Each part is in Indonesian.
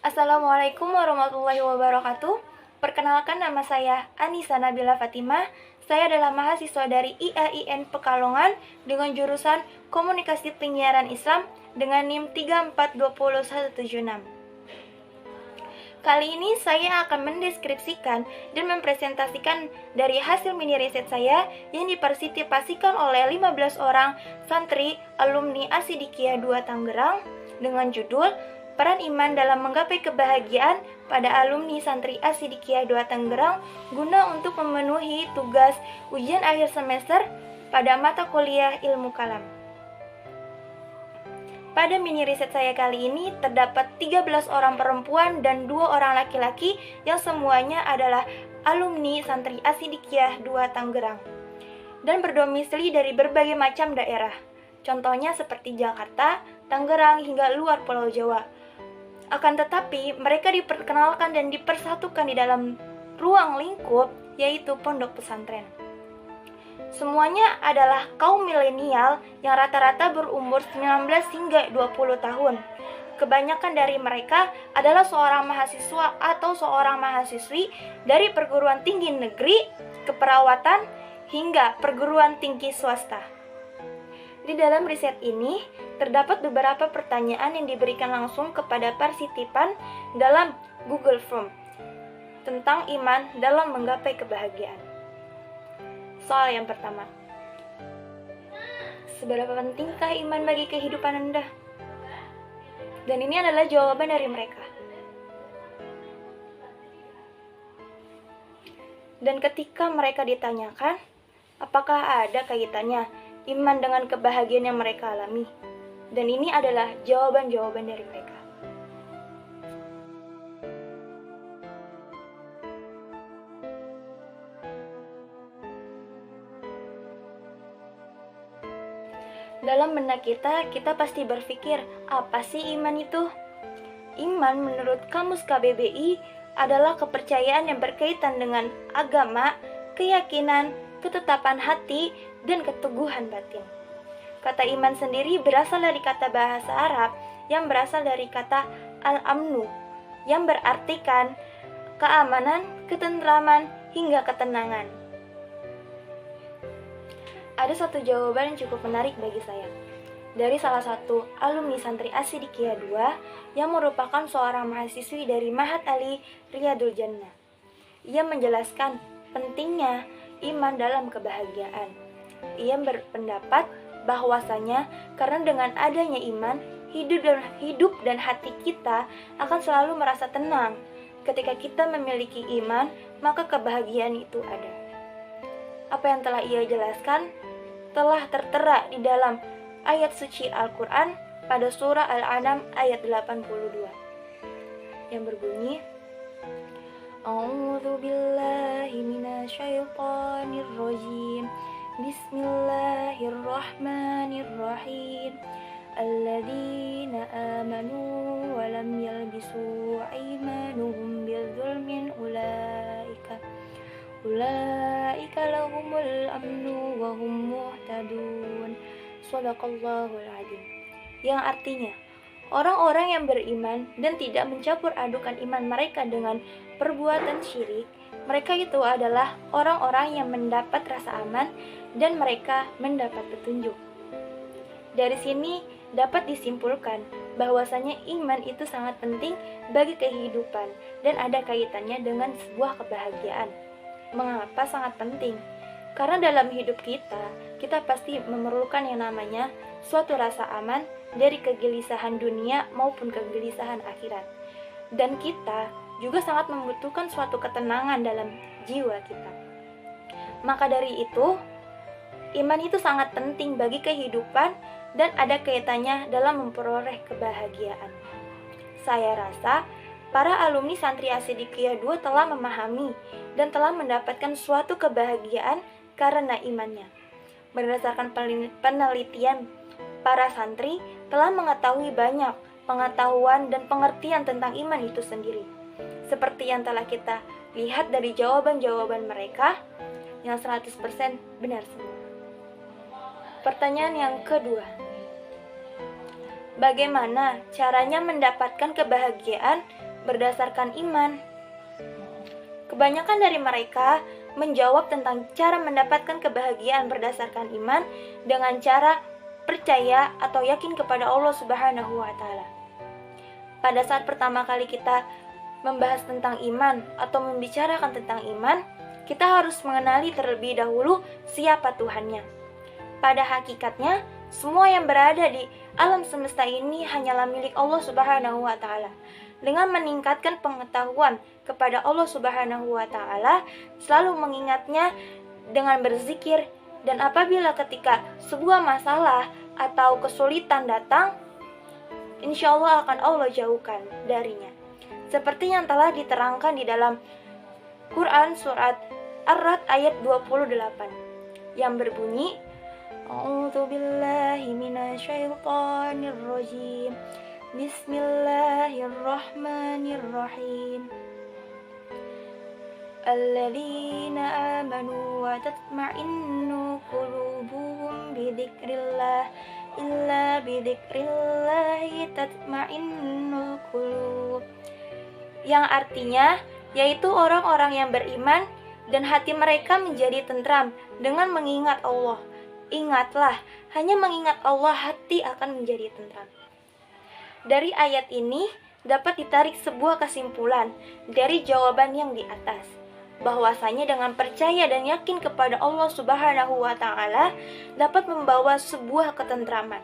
Assalamualaikum warahmatullahi wabarakatuh. Perkenalkan, nama saya Anissa Nabila Fatimah. Saya adalah mahasiswa dari IAIN Pekalongan dengan jurusan Komunikasi Penyiaran Islam dengan NIM 3420176. Kali ini saya akan mendeskripsikan dan mempresentasikan dari hasil mini riset saya yang dipartisipasikan oleh 15 orang santri alumni Asidikia 2 Tangerang dengan judul Peran Iman dalam Menggapai Kebahagiaan pada Alumni Santri Asidikia 2 Tangerang guna untuk memenuhi tugas ujian akhir semester pada mata kuliah Ilmu Kalam. Pada mini riset saya kali ini terdapat 13 orang perempuan dan 2 orang laki-laki yang semuanya adalah alumni Santri Asidikia 2 Tangerang dan berdomisili dari berbagai macam daerah. Contohnya seperti Jakarta, Tangerang, hingga luar Pulau Jawa. Akan tetapi, mereka diperkenalkan dan dipersatukan di dalam ruang lingkup, yaitu pondok pesantren. Semuanya adalah kaum milenial yang rata-rata berumur 19 hingga 20 tahun. Kebanyakan dari mereka adalah seorang mahasiswa atau seorang mahasiswi dari perguruan tinggi negeri, keperawatan, hingga perguruan tinggi swasta. Di dalam riset ini, terdapat beberapa pertanyaan yang diberikan langsung kepada partisipan dalam Google Form tentang iman dalam menggapai kebahagiaan. Soal yang pertama, seberapa pentingkah iman bagi kehidupan Anda? Dan ini adalah jawaban dari mereka. Dan ketika mereka ditanyakan, apakah ada kaitannya iman dengan kebahagiaan yang mereka alami? Dan ini adalah jawaban-jawaban dari mereka. Dalam benak kita pasti berpikir, apa sih iman itu? Iman menurut Kamus KBBI adalah kepercayaan yang berkaitan dengan agama, keyakinan, ketetapan hati, dan keteguhan batin. Kata iman sendiri berasal dari kata bahasa Arab yang berasal dari kata al-amnu, yang berartikan keamanan, ketentraman, hingga ketenangan. Ada satu jawaban yang cukup menarik bagi saya dari salah satu alumni Santri Asidikia 2 yang merupakan seorang mahasiswi dari Mahat Ali Riyadul Jannah. Ia menjelaskan pentingnya iman dalam kebahagiaan. Ia berpendapat bahwasanya karena dengan adanya iman, hidup dan hati kita akan selalu merasa tenang. Ketika kita memiliki iman, maka kebahagiaan itu ada. Apa yang telah ia jelaskan telah tertera di dalam ayat suci Al-Quran pada surah Al-An'am ayat 82 yang berbunyi, A'udzu billahi minasyaitonir rajim. Bismillahirrahmanirrahim. Alladzina amanu wa lam yalbisu imanuhum bidzulmin ulaika lahumul amnu wa hum muhtadun. Shadaqallahul adzim. Yang artinya, orang-orang yang beriman dan tidak mencampur adukan iman mereka dengan perbuatan syirik, mereka itu adalah orang-orang yang mendapat rasa aman dan mereka mendapat petunjuk. Dari sini dapat disimpulkan bahwasanya iman itu sangat penting bagi kehidupan dan ada kaitannya dengan sebuah kebahagiaan. Mengapa sangat penting? Karena dalam hidup kita pasti memerlukan yang namanya suatu rasa aman dari kegelisahan dunia maupun kegelisahan akhirat. Dan kita juga sangat membutuhkan suatu ketenangan dalam jiwa kita. Maka dari itu, iman itu sangat penting bagi kehidupan dan ada kaitannya dalam memperoleh kebahagiaan. Saya rasa para alumni Santri Asidikia 2 telah memahami dan telah mendapatkan suatu kebahagiaan karena imannya. Berdasarkan penelitian, para santri telah mengetahui banyak pengetahuan dan pengertian tentang iman itu sendiri. Seperti yang telah kita lihat dari jawaban-jawaban mereka yang 100% benar semua. Pertanyaan yang kedua, bagaimana caranya mendapatkan kebahagiaan berdasarkan iman? Kebanyakan dari mereka menjawab tentang cara mendapatkan kebahagiaan berdasarkan iman dengan cara percaya atau yakin kepada Allah Subhanahu wa Ta'ala. Pada saat pertama kali kita membahas tentang iman atau membicarakan tentang iman, kita harus mengenali terlebih dahulu siapa Tuhannya. Pada hakikatnya, semua yang berada di alam semesta ini hanyalah milik Allah Subhanahu wa Ta'ala. Dengan meningkatkan pengetahuan kepada Allah Subhanahu wa Ta'ala, selalu mengingatnya dengan berzikir, dan apabila ketika sebuah masalah atau kesulitan datang, insya Allah akan Allah jauhkan darinya. Seperti yang telah diterangkan di dalam Quran surat Ar-Ra'd ayat 28 yang berbunyi, A'udzu billahi minasyaitonir rajim. Bismillahirrahmanirrahim. Alladzina amanu wa tatma'innu qulubuhum bidzikrillah, illa bidzikrillahi tatma'innul qulub. Yang artinya yaitu orang-orang yang beriman dan hati mereka menjadi tentram dengan mengingat Allah. Ingatlah, hanya mengingat Allah hati akan menjadi tentram. Dari ayat ini dapat ditarik sebuah kesimpulan dari jawaban yang di atas, bahwasanya dengan percaya dan yakin kepada Allah Subhanahu wa Ta'ala dapat membawa sebuah ketentraman.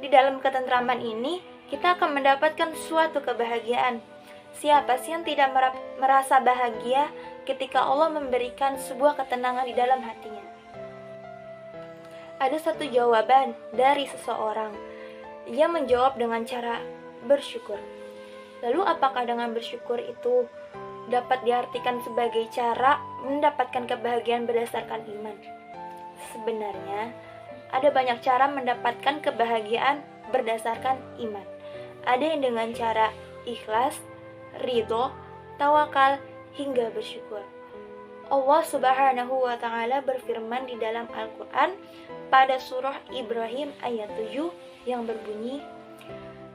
Di dalam ketentraman ini kita akan mendapatkan suatu kebahagiaan. Siapa sih yang tidak merasa bahagia ketika Allah memberikan sebuah ketenangan di dalam hatinya? Ada satu jawaban dari seseorang. Ia menjawab dengan cara bersyukur. Lalu apakah dengan bersyukur itu dapat diartikan sebagai cara mendapatkan kebahagiaan berdasarkan iman? Sebenarnya ada banyak cara mendapatkan kebahagiaan berdasarkan iman. Ada yang dengan cara ikhlas, ridho, tawakal, hingga bersyukur. Allah Subhanahu wa Ta'ala berfirman di dalam Al-Quran pada surah Ibrahim ayat 7 yang berbunyi,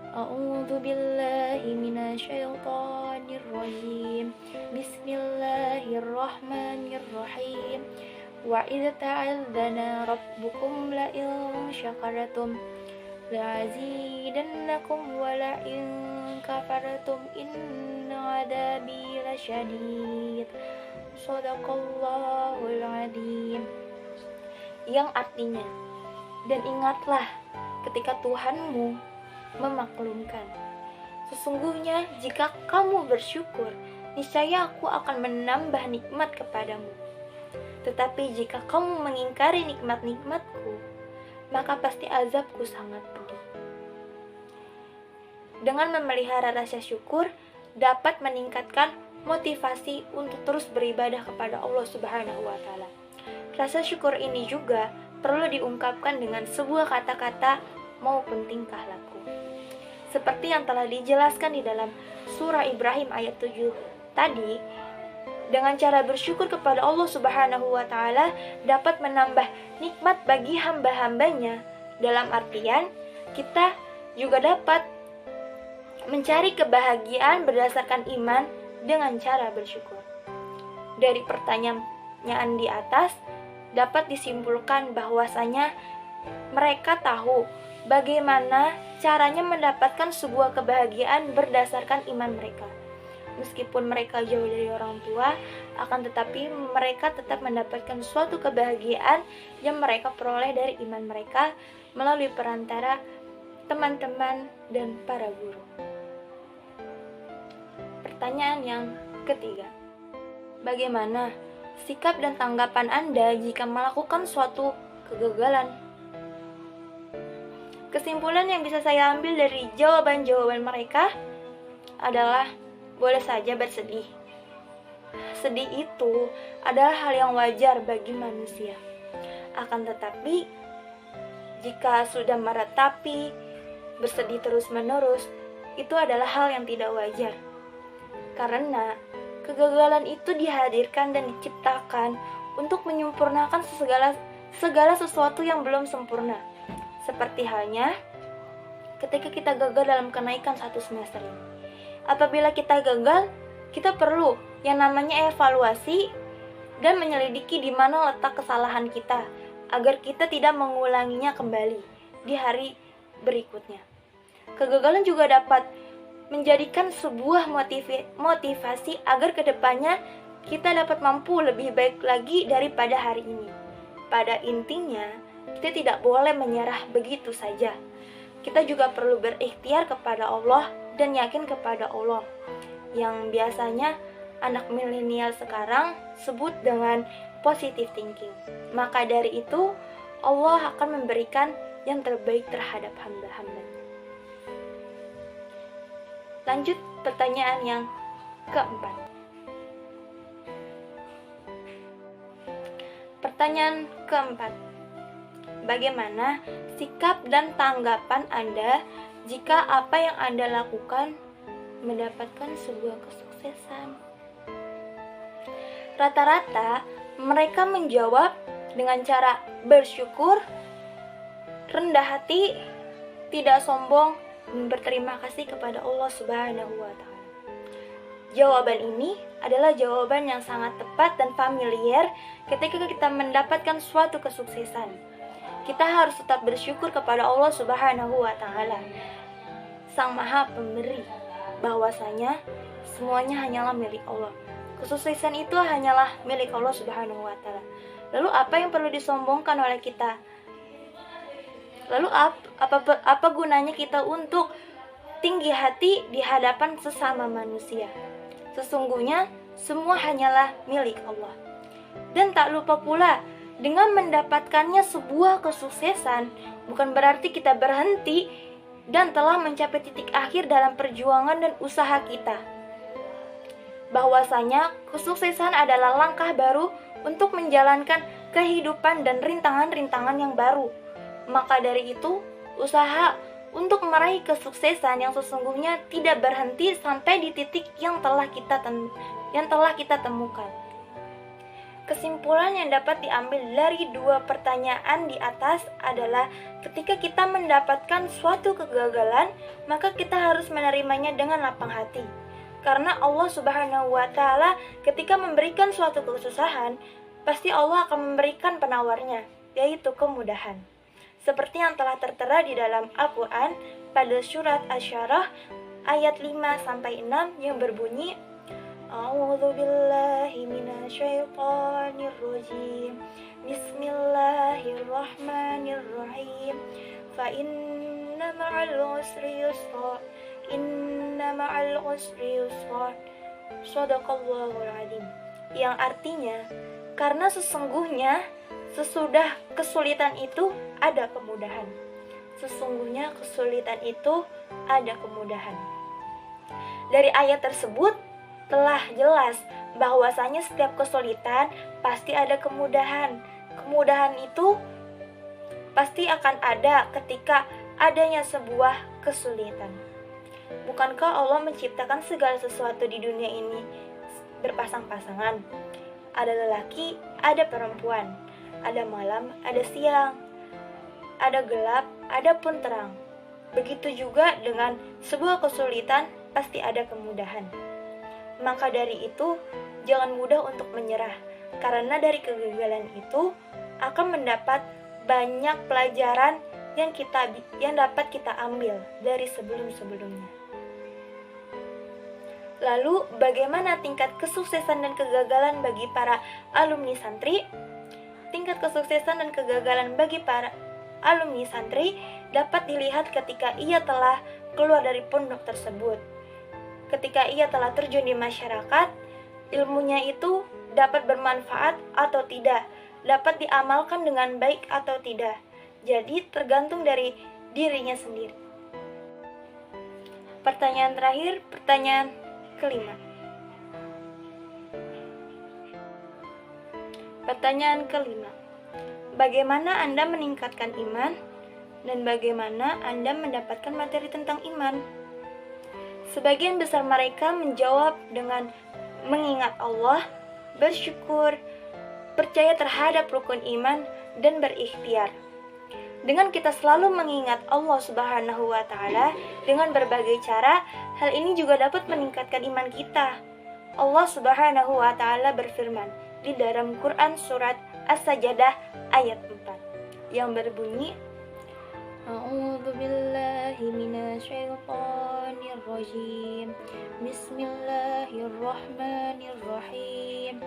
A'udzu billahi minasyaitonir rajim. Bismillahirrahmanirrahim. Wa idza ta'adzana rabbukum la in syakartum la'azidannakum wa la in kafartum inna 'adzabi lasyadid. Shadaqallahul adzim. Yang artinya, dan ingatlah ketika Tuhanmu memaklumkan, sesungguhnya jika kamu bersyukur, niscaya aku akan menambah nikmat kepadamu. Tetapi jika kamu mengingkari nikmat-nikmatku, maka pasti azabku sangat pedih. Dengan memelihara rasa syukur dapat meningkatkan motivasi untuk terus beribadah kepada Allah Subhanahu wa Ta'ala. Rasa syukur ini juga perlu diungkapkan dengan sebuah kata-kata maupun tingkah laku. Seperti yang telah dijelaskan di dalam surah Ibrahim ayat 7 tadi, dengan cara bersyukur kepada Allah Subhanahu wa Ta'ala dapat menambah nikmat bagi hamba-hambanya. Dalam artian, kita juga dapat mencari kebahagiaan berdasarkan iman dengan cara bersyukur. Dari pertanyaan di atas dapat disimpulkan bahwasanya mereka tahu bagaimana caranya mendapatkan sebuah kebahagiaan berdasarkan iman mereka. Meskipun mereka jauh dari orang tua, akan tetapi mereka tetap mendapatkan suatu kebahagiaan yang mereka peroleh dari iman mereka melalui perantara teman-teman dan para guru. Pertanyaan yang ketiga, bagaimana sikap dan tanggapan Anda jika melakukan suatu kegagalan? Kesimpulan yang bisa saya ambil dari jawaban-jawaban mereka adalah boleh saja bersedih. Sedih itu adalah hal yang wajar bagi manusia. Akan tetapi, jika sudah meratapi bersedih terus-menerus, itu adalah hal yang tidak wajar. Karena kegagalan itu dihadirkan dan diciptakan untuk menyempurnakan segala sesuatu yang belum sempurna. Seperti halnya ketika kita gagal dalam kenaikan satu semester ini. Apabila kita gagal, kita perlu yang namanya evaluasi dan menyelidiki di mana letak kesalahan kita agar kita tidak mengulanginya kembali di hari berikutnya. Kegagalan juga dapat menjadikan sebuah motivasi agar kedepannya kita dapat mampu lebih baik lagi daripada hari ini. Pada intinya, kita tidak boleh menyerah begitu saja. Kita juga perlu berikhtiar kepada Allah dan yakin kepada Allah, yang biasanya anak milenial sekarang sebut dengan positive thinking. Maka dari itu, Allah akan memberikan yang terbaik terhadap hamba-hambanya. Lanjut pertanyaan yang keempat. Pertanyaan keempat. Bagaimana sikap dan tanggapan Anda jika apa yang Anda lakukan mendapatkan sebuah kesuksesan? Rata-rata mereka menjawab dengan cara bersyukur, rendah hati, tidak sombong, dan berterima kasih kepada Allah Subhanahu wa Ta'ala. Jawaban ini adalah jawaban yang sangat tepat dan familiar ketika kita mendapatkan suatu kesuksesan. Kita harus tetap bersyukur kepada Allah Subhanahu wa Ta'ala, Sang Maha Pemberi, bahwasanya semuanya hanyalah milik Allah. Kesuksesan itu hanyalah milik Allah Subhanahu wa Ta'ala. Lalu apa yang perlu disombongkan oleh kita? Lalu apa gunanya kita untuk tinggi hati di hadapan sesama manusia? Sesungguhnya semua hanyalah milik Allah. Dan tak lupa pula, dengan mendapatkannya sebuah kesuksesan bukan berarti kita berhenti dan telah mencapai titik akhir dalam perjuangan dan usaha kita. Bahwasanya kesuksesan adalah langkah baru untuk menjalankan kehidupan dan rintangan-rintangan yang baru. Maka dari itu, usaha untuk meraih kesuksesan yang sesungguhnya tidak berhenti sampai di titik yang telah kita temukan. Kesimpulan yang dapat diambil dari dua pertanyaan di atas adalah ketika kita mendapatkan suatu kegagalan, maka kita harus menerimanya dengan lapang hati. Karena Allah Subhanahu wa Ta'ala ketika memberikan suatu kesusahan, pasti Allah akan memberikan penawarnya, yaitu kemudahan. Seperti yang telah tertera di dalam Al-Quran pada surat Asy-Syarah ayat 5-6 yang berbunyi, A'udzu billahi minasyaitonir rajim. Bismillahirrahmanirrahim. Fa inna ma'al usri yusra. Inna ma'al usri yusra. Shadaqallahul adzim. Yang artinya, karena sesungguhnya sesudah kesulitan itu ada kemudahan. Sesungguhnya kesulitan itu ada kemudahan. Dari ayat tersebut telah jelas bahwasanya setiap kesulitan pasti ada kemudahan. Kemudahan itu pasti akan ada ketika adanya sebuah kesulitan. Bukankah Allah menciptakan segala sesuatu di dunia ini berpasang-pasangan? Ada lelaki, ada perempuan, ada malam, ada siang, ada gelap, ada pun terang. Begitu juga dengan sebuah kesulitan pasti ada kemudahan. Maka dari itu, jangan mudah untuk menyerah, karena dari kegagalan itu akan mendapat banyak pelajaran yang dapat kita ambil dari sebelum-sebelumnya. Lalu, bagaimana tingkat kesuksesan dan kegagalan bagi para alumni santri? Tingkat kesuksesan dan kegagalan bagi para alumni santri dapat dilihat ketika ia telah keluar dari pondok tersebut. Ketika ia telah terjun di masyarakat, ilmunya itu dapat bermanfaat atau tidak, dapat diamalkan dengan baik atau tidak. Jadi tergantung dari dirinya sendiri. Pertanyaan terakhir, pertanyaan kelima. Pertanyaan kelima. Bagaimana Anda meningkatkan iman dan bagaimana Anda mendapatkan materi tentang iman? Sebagian besar mereka menjawab dengan mengingat Allah, bersyukur, percaya terhadap rukun iman, dan berikhtiar. Dengan kita selalu mengingat Allah Subhanahu wa Ta'ala dengan berbagai cara, hal ini juga dapat meningkatkan iman kita. Allah Subhanahu wa Ta'ala berfirman di dalam Quran surat As-Sajdah ayat 4 yang berbunyi, A'udzu billahi minasyaitonir rajim. Bismillahirrahmanirrahim.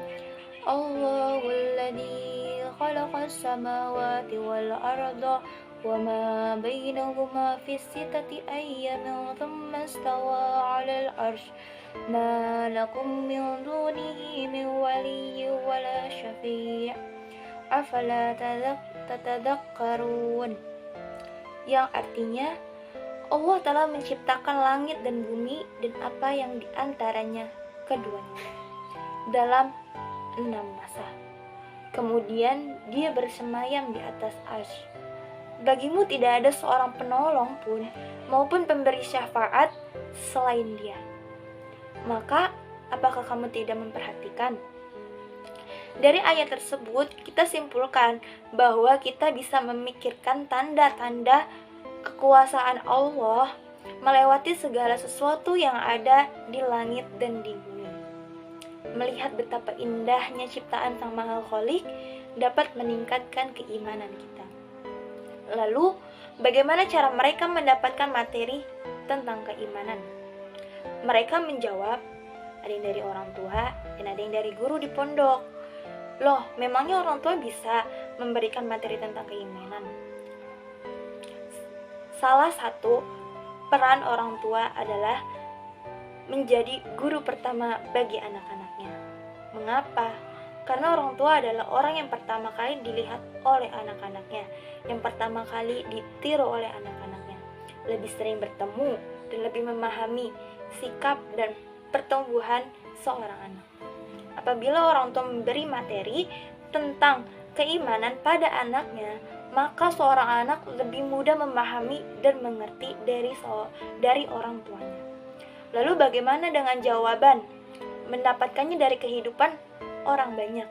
Allahul ladzi khalaqas samawati wal arda wa ma bainahuma fi sittati ayyamin thumma istawa 'alal 'arsy ma lakum min dunihi min waliyyin wala syafi' afala tatadakkarun, yang artinya Allah telah menciptakan langit dan bumi dan apa yang diantaranya keduanya dalam 6 masa. Kemudian dia bersemayam di atas arsy. Bagimu tidak ada seorang penolong pun maupun pemberi syafaat selain dia. Maka apakah kamu tidak memperhatikan? Dari ayat tersebut kita simpulkan bahwa kita bisa memikirkan tanda-tanda kekuasaan Allah melewati segala sesuatu yang ada di langit dan di bumi. Melihat betapa indahnya ciptaan Sang Maha Khalik dapat meningkatkan keimanan kita. Lalu, bagaimana cara mereka mendapatkan materi tentang keimanan? Mereka menjawab, ada yang dari orang tua dan ada yang dari guru di pondok. Loh, memangnya orang tua bisa memberikan materi tentang keimanan? Salah satu peran orang tua adalah menjadi guru pertama bagi anak-anaknya. Mengapa? Karena orang tua adalah orang yang pertama kali dilihat oleh anak-anaknya, yang pertama kali ditiru oleh anak-anaknya, lebih sering bertemu dan lebih memahami sikap dan pertumbuhan seorang anak. Apabila orang tua memberi materi tentang keimanan pada anaknya, maka seorang anak lebih mudah memahami dan mengerti dari orang tuanya. Lalu bagaimana dengan jawaban? Mendapatkannya dari kehidupan orang banyak.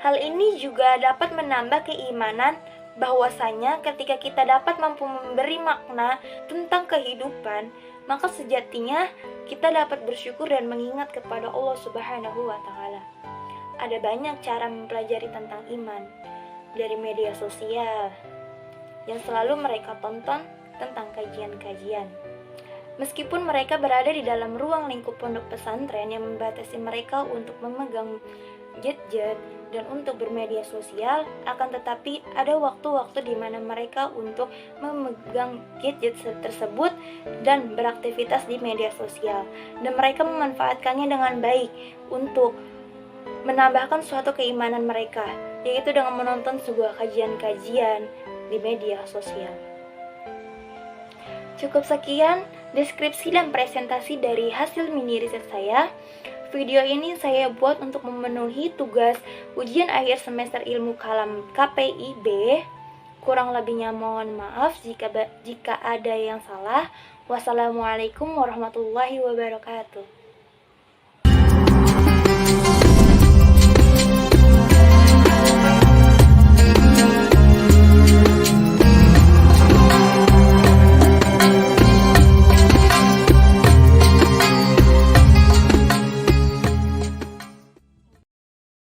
Hal ini juga dapat menambah keimanan bahwasanya ketika kita dapat mampu memberi makna tentang kehidupan, maka sejatinya kita dapat bersyukur dan mengingat kepada Allah Subhanahu wa Ta'ala. Ada banyak cara mempelajari tentang iman dari media sosial yang selalu mereka tonton tentang kajian-kajian. Meskipun mereka berada di dalam ruang lingkup pondok pesantren yang membatasi mereka untuk memegang gadget dan untuk bermedia sosial, akan tetapi ada waktu-waktu di mana mereka untuk memegang gadget tersebut dan beraktivitas di media sosial, dan mereka memanfaatkannya dengan baik untuk menambahkan suatu keimanan mereka, yaitu dengan menonton sebuah kajian-kajian di media sosial. Cukup sekian deskripsi dan presentasi dari hasil mini riset saya. Video ini saya buat untuk memenuhi tugas ujian akhir semester ilmu kalam KPIB. Kurang lebihnya mohon maaf jika ada yang salah. Wassalamualaikum warahmatullahi wabarakatuh.